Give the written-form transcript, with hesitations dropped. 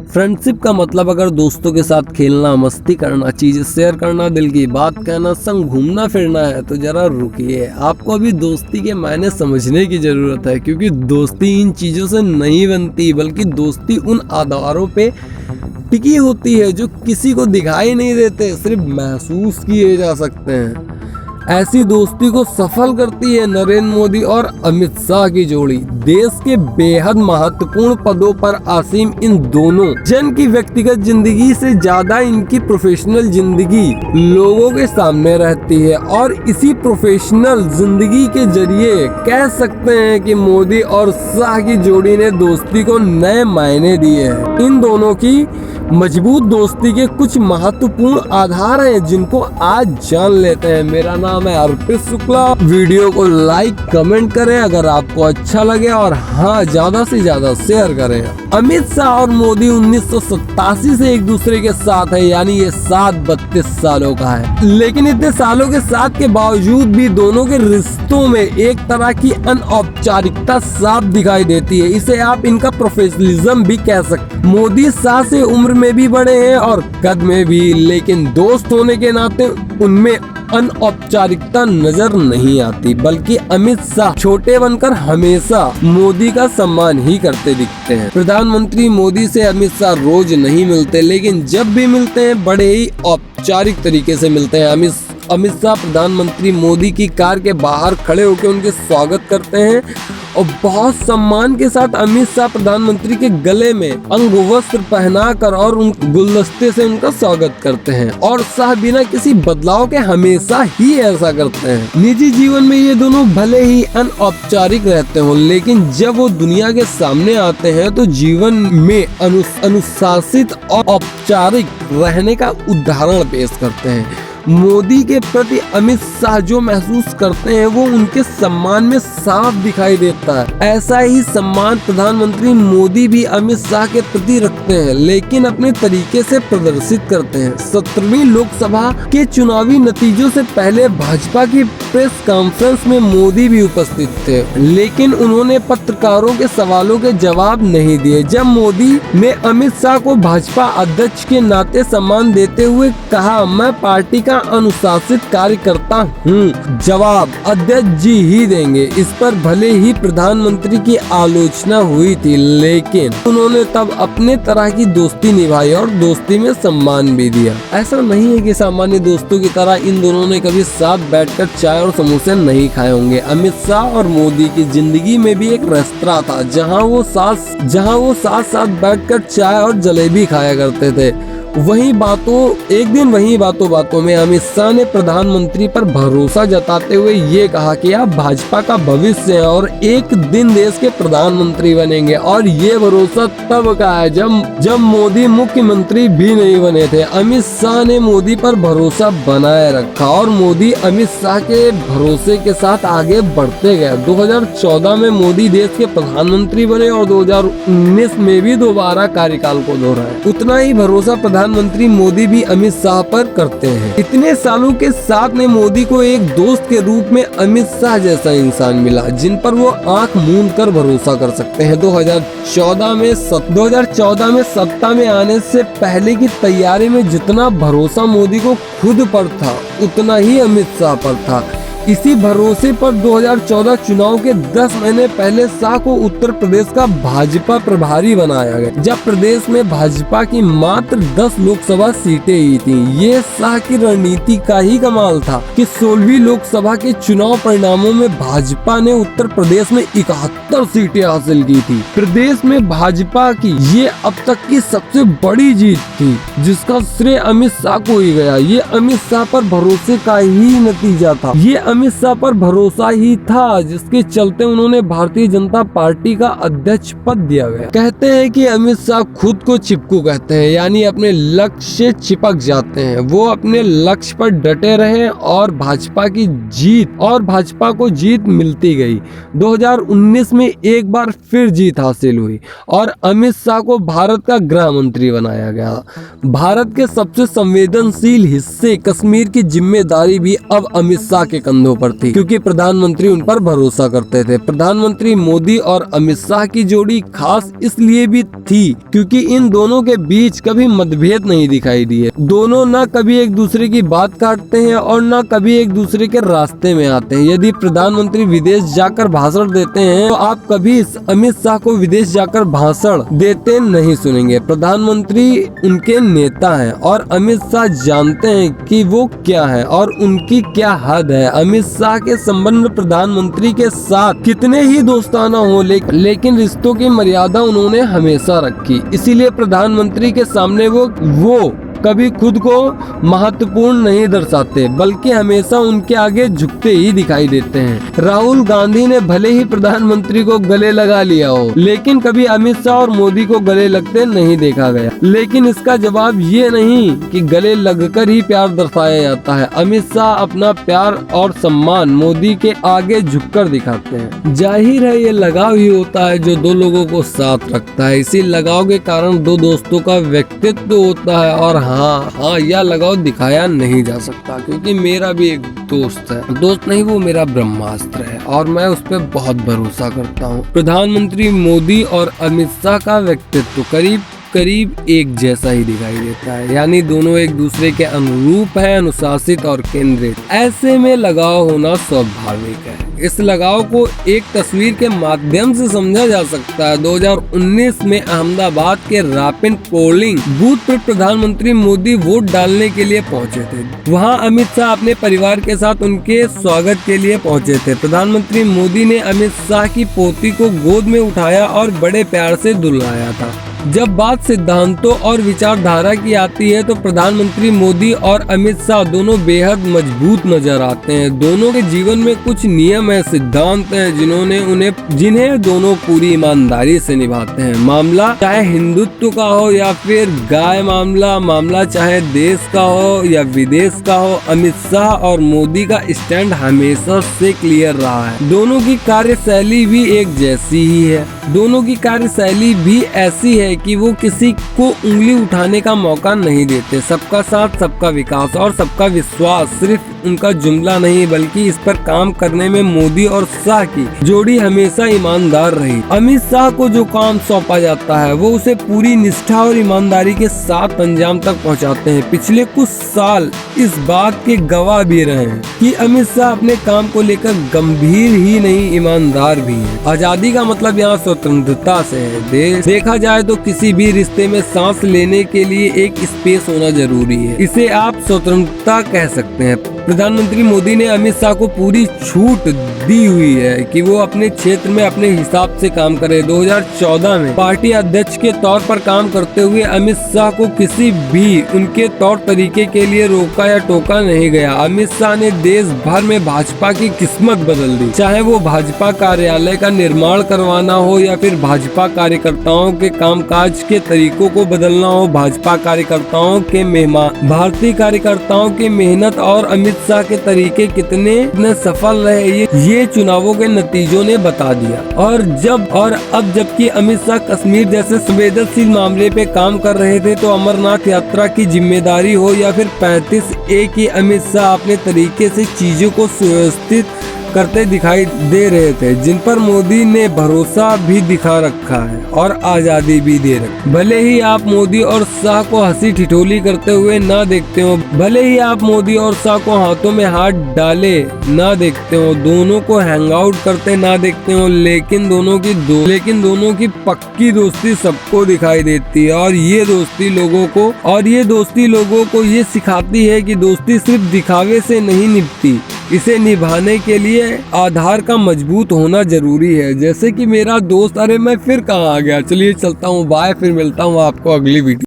Friendship का मतलब अगर दोस्तों के साथ खेलना, मस्ती करना, चीजें शेयर करना, दिल की बात कहना, संग घूमना फिरना है तो जरा रुकिए। आपको अभी दोस्ती के मायने समझने की जरूरत है, क्योंकि दोस्ती इन चीजों से नहीं बनती, बल्कि दोस्ती उन आधारों पे टिकी होती है जो किसी को दिखाई नहीं देते, सिर्फ महसूस किए जा सकते हैं। ऐसी दोस्ती को सफल करती है नरेंद्र मोदी और अमित शाह की जोड़ी। देश के बेहद महत्वपूर्ण पदों पर आसीन इन दोनों जन की व्यक्तिगत जिंदगी से ज्यादा इनकी प्रोफेशनल जिंदगी लोगों के सामने रहती है, और इसी प्रोफेशनल जिंदगी के जरिए कह सकते हैं कि मोदी और शाह की जोड़ी ने दोस्ती को नए मायने दिए हैं। इन दोनों की मजबूत दोस्ती के कुछ महत्वपूर्ण आधार हैं जिनको आज जान लेते हैं। मेरा नाम है अर्पित शुक्ला। वीडियो को लाइक कमेंट करें अगर आपको अच्छा लगे, और हाँ, ज्यादा से ज्यादा शेयर करें। अमित शाह और मोदी 1987 से एक दूसरे के साथ है, यानी ये साथ 32 सालों का है। लेकिन इतने सालों के साथ के बावजूद भी दोनों के रिश्तों में एक तरह की अनौपचारिकता साफ दिखाई देती है। इसे आप इनका प्रोफेशनलिज्म भी कह सकते। मोदी शाह से उम्र में भी बड़े हैं और कद में भी, लेकिन दोस्त होने के नाते उनमें अनौपचारिकता नजर नहीं आती, बल्कि अमित शाह छोटे बनकर हमेशा मोदी का सम्मान ही करते दिखते हैं। प्रधानमंत्री मोदी से अमित शाह रोज नहीं मिलते, लेकिन जब भी मिलते हैं बड़े ही औपचारिक तरीके से मिलते हैं। अमित शाह प्रधानमंत्री मोदी की कार के बाहर खड़े होकर उनके स्वागत करते हैं, और बहुत सम्मान के साथ अमित शाह प्रधानमंत्री के गले में अंगवस्त्र पहनाकर और उन गुलदस्ते से उनका स्वागत करते हैं। और शाह बिना किसी बदलाव के हमेशा ही ऐसा करते हैं। निजी जीवन में ये दोनों भले ही अनौपचारिक रहते हो, लेकिन जब वो दुनिया के सामने आते हैं तो जीवन में अनुशासित और औपचारिक रहने का उदाहरण पेश करते हैं। मोदी के प्रति अमित शाह जो महसूस करते हैं वो उनके सम्मान में साफ दिखाई देता है। ऐसा ही सम्मान प्रधानमंत्री मोदी भी अमित शाह के प्रति रखते हैं, लेकिन अपने तरीके से प्रदर्शित करते हैं। 17वीं लोकसभा के चुनावी नतीजों से पहले भाजपा की प्रेस कॉन्फ्रेंस में मोदी भी उपस्थित थे, लेकिन उन्होंने पत्रकारों के सवालों के जवाब नहीं दिए। जब मोदी ने अमित शाह को भाजपा अध्यक्ष के नाते सम्मान देते हुए कहा, मैं पार्टी अनुशासित कार्यकर्ता हूँ, जवाब अध्यक्ष जी ही देंगे। इस पर भले ही प्रधानमंत्री की आलोचना हुई थी, लेकिन उन्होंने तब अपने तरह की दोस्ती निभाई और दोस्ती में सम्मान भी दिया। ऐसा नहीं है कि सामान्य दोस्तों की तरह इन दोनों ने कभी साथ बैठकर चाय और समोसे नहीं खाए होंगे। अमित शाह और मोदी की जिंदगी में भी एक रेस्तरां था जहाँ वो साथ साथ बैठकर चाय और जलेबी खाया करते थे। एक दिन वही बातों में अमित शाह ने प्रधानमंत्री पर भरोसा जताते हुए ये कहा कि आप भाजपा का भविष्य हैं और एक दिन देश के प्रधानमंत्री बनेंगे। और ये भरोसा तब का है जब मोदी मुख्यमंत्री भी नहीं बने थे। अमित शाह ने मोदी पर भरोसा बनाए रखा और मोदी अमित शाह के भरोसे के साथ आगे बढ़ते गए। 2014 में मोदी देश के प्रधानमंत्री बने और 2019 में भी दोबारा कार्यकाल को दोहराया। उतना ही भरोसा प्रधानमंत्री मोदी भी अमित शाह पर करते हैं। इतने सालों के साथ में मोदी को एक दोस्त के रूप में अमित शाह जैसा इंसान मिला जिन पर वो आंख मूंद कर भरोसा कर सकते हैं। 2014 में सत्ता में आने से पहले की तैयारी में जितना भरोसा मोदी को खुद पर था, उतना ही अमित शाह पर था। इसी भरोसे पर 2014 चुनाव के 10 महीने पहले शाह को उत्तर प्रदेश का भाजपा प्रभारी बनाया गया, जब प्रदेश में भाजपा की मात्र 10 लोकसभा सीटें ही थी। ये शाह की रणनीति का ही कमाल था कि 16वीं लोकसभा के चुनाव परिणामों में भाजपा ने उत्तर प्रदेश में 71 सीटें हासिल की थी। प्रदेश में भाजपा की ये अब तक की सबसे बड़ी जीत थी, जिसका श्रेय अमित शाह को ही गया। ये अमित शाह पर भरोसे का ही नतीजा था। ये अमित शाह पर भरोसा ही था जिसके चलते उन्होंने भारतीय जनता पार्टी का अध्यक्ष पद दिया गया। कहते हैं कि अमित शाह खुद को चिपकू कहते हैं, यानी अपने लक्ष्य से चिपक जाते हैं। वो अपने लक्ष्य पर डटे रहे और भाजपा को जीत मिलती गई। 2019 में एक बार फिर जीत हासिल हुई और अमित शाह को भारत का गृह मंत्री बनाया गया। भारत के सबसे संवेदनशील हिस्से कश्मीर की जिम्मेदारी भी अब अमित शाह के कंधे संबंधों पर थी, क्योंकि प्रधानमंत्री उन पर भरोसा करते थे। प्रधानमंत्री मोदी और अमित शाह की जोड़ी खास इसलिए भी थी क्योंकि इन दोनों के बीच कभी मतभेद नहीं दिखाई दिए। दोनों न कभी एक दूसरे की बात काटते हैं और न कभी एक दूसरे के रास्ते में आते हैं। यदि प्रधानमंत्री विदेश जाकर भाषण देते हैं तो आप कभी अमित शाह को विदेश जाकर भाषण देते नहीं सुनेंगे। प्रधानमंत्री उनके नेता हैं और अमित शाह जानते हैं कि वो क्या है और उनकी क्या हद है। अमित शाह के संबंध प्रधानमंत्री के साथ कितने ही दोस्ताना हो, लेकिन रिश्तों की मर्यादा उन्होंने हमेशा रखी। इसीलिए प्रधानमंत्री के सामने वो कभी खुद को महत्वपूर्ण नहीं दर्शाते, बल्कि हमेशा उनके आगे झुकते ही दिखाई देते हैं। राहुल गांधी ने भले ही प्रधानमंत्री को गले लगा लिया हो, लेकिन कभी अमित शाह और मोदी को गले लगते नहीं देखा गया। लेकिन इसका जवाब ये नहीं कि गले लगकर ही प्यार दर्शाया जाता है। अमित शाह अपना प्यार और सम्मान मोदी के आगे झुककर दिखाते हैं। जाहिर है ये लगाव ही होता है जो दो लोगों को साथ रखता है। इसी लगाव के कारण दो दोस्तों का व्यक्तित्व होता है। और हाँ, यह लगाव दिखाया नहीं जा सकता, क्योंकि मेरा भी एक दोस्त है। दोस्त नहीं, वो मेरा ब्रह्मास्त्र है और मैं उस पर बहुत भरोसा करता हूँ। प्रधानमंत्री मोदी और अमित शाह का व्यक्तित्व करीब एक जैसा ही दिखाई देता है, यानी दोनों एक दूसरे के अनुरूप है, अनुशासित और केंद्रित। ऐसे में लगाव होना स्वाभाविक है। इस लगाव को एक तस्वीर के माध्यम से समझा जा सकता है। 2019 में अहमदाबाद के रैपिड पोलिंग बूथ पर प्रधानमंत्री मोदी वोट डालने के लिए पहुंचे थे। वहां अमित शाह अपने परिवार के साथ उनके स्वागत के लिए पहुंचे थे। प्रधानमंत्री मोदी ने अमित शाह की पोती को गोद में उठाया और बड़े प्यार से दुलाया था। जब बात सिद्धांतों और विचारधारा की आती है तो प्रधानमंत्री मोदी और अमित शाह दोनों बेहद मजबूत नजर आते हैं। दोनों के जीवन में कुछ नियम है, सिद्धांत हैं जिन्हें दोनों पूरी ईमानदारी से निभाते हैं। मामला चाहे हिंदुत्व का हो या फिर गाय मामला चाहे देश का हो या विदेश का हो, अमित शाह और मोदी का स्टैंड हमेशा से क्लियर रहा है। दोनों की कार्यशैली भी एक जैसी ही है। दोनों की कार्यशैली भी ऐसी है कि वो किसी को उंगली उठाने का मौका नहीं देते। सबका साथ, सबका विकास और सबका विश्वास सिर्फ उनका जुमला नहीं, बल्कि इस पर काम करने में मोदी और शाह की जोड़ी हमेशा ईमानदार रही। अमित शाह को जो काम सौंपा जाता है वो उसे पूरी निष्ठा और ईमानदारी के साथ अंजाम तक पहुंचाते हैं। पिछले कुछ साल इस बात के गवाह भी रहे हैं कि अमित शाह अपने काम को लेकर गंभीर ही नहीं, ईमानदार भी है। आजादी का मतलब यहाँ स्वतंत्रता से है। देखा जाए तो किसी भी रिश्ते में सांस लेने के लिए एक स्पेस होना जरूरी है। इसे आप स्वतंत्रता कह सकते हैं। प्रधानमंत्री मोदी ने अमित शाह को पूरी छूट दी हुई है कि वो अपने क्षेत्र में अपने हिसाब से काम करे। 2014 में पार्टी अध्यक्ष के तौर पर काम करते हुए अमित शाह को किसी भी उनके तौर तरीके के लिए रोका या टोका नहीं गया। अमित शाह ने देश भर में भाजपा की किस्मत बदल दी, चाहे वो भाजपा कार्यालय का निर्माण करवाना हो या फिर भाजपा कार्यकर्ताओं के कामकाज के तरीकों को बदलना हो। भाजपा कार्यकर्ताओं के मेहमान, भारतीय कार्यकर्ताओं की मेहनत और अमित शाह के तरीके कितने सफल रहे ये चुनावों के नतीजों ने बता दिया। और अब जबकि अमित शाह कश्मीर जैसे संवेदनशील मामले पे काम कर रहे थे, तो अमरनाथ यात्रा की जिम्मेदारी हो या फिर 35A की, अमित शाह अपने तरीके से चीजों को सुव्यवस्थित करते दिखाई दे रहे थे, जिन पर मोदी ने भरोसा भी दिखा रखा है और आजादी भी दे रखी। भले ही आप मोदी और शाह को हंसी ठिठोली करते हुए ना देखते हो, भले ही आप मोदी और शाह को हाथों में हाथ डाले ना देखते हो, दोनों को हैंग आउट करते ना देखते हो, लेकिन दोनों की पक्की दोस्ती सबको दिखाई देती है। और ये दोस्ती लोगों को ये सिखाती है कि दोस्ती सिर्फ दिखावे से नहीं निभती, इसे निभाने के लिए आधार का मजबूत होना जरूरी है। जैसे कि मेरा दोस्त, अरे मैं फिर कहाँ आ गया, चलिए चलता हूँ, बाय, फिर मिलता हूँ आपको अगली वीडियो।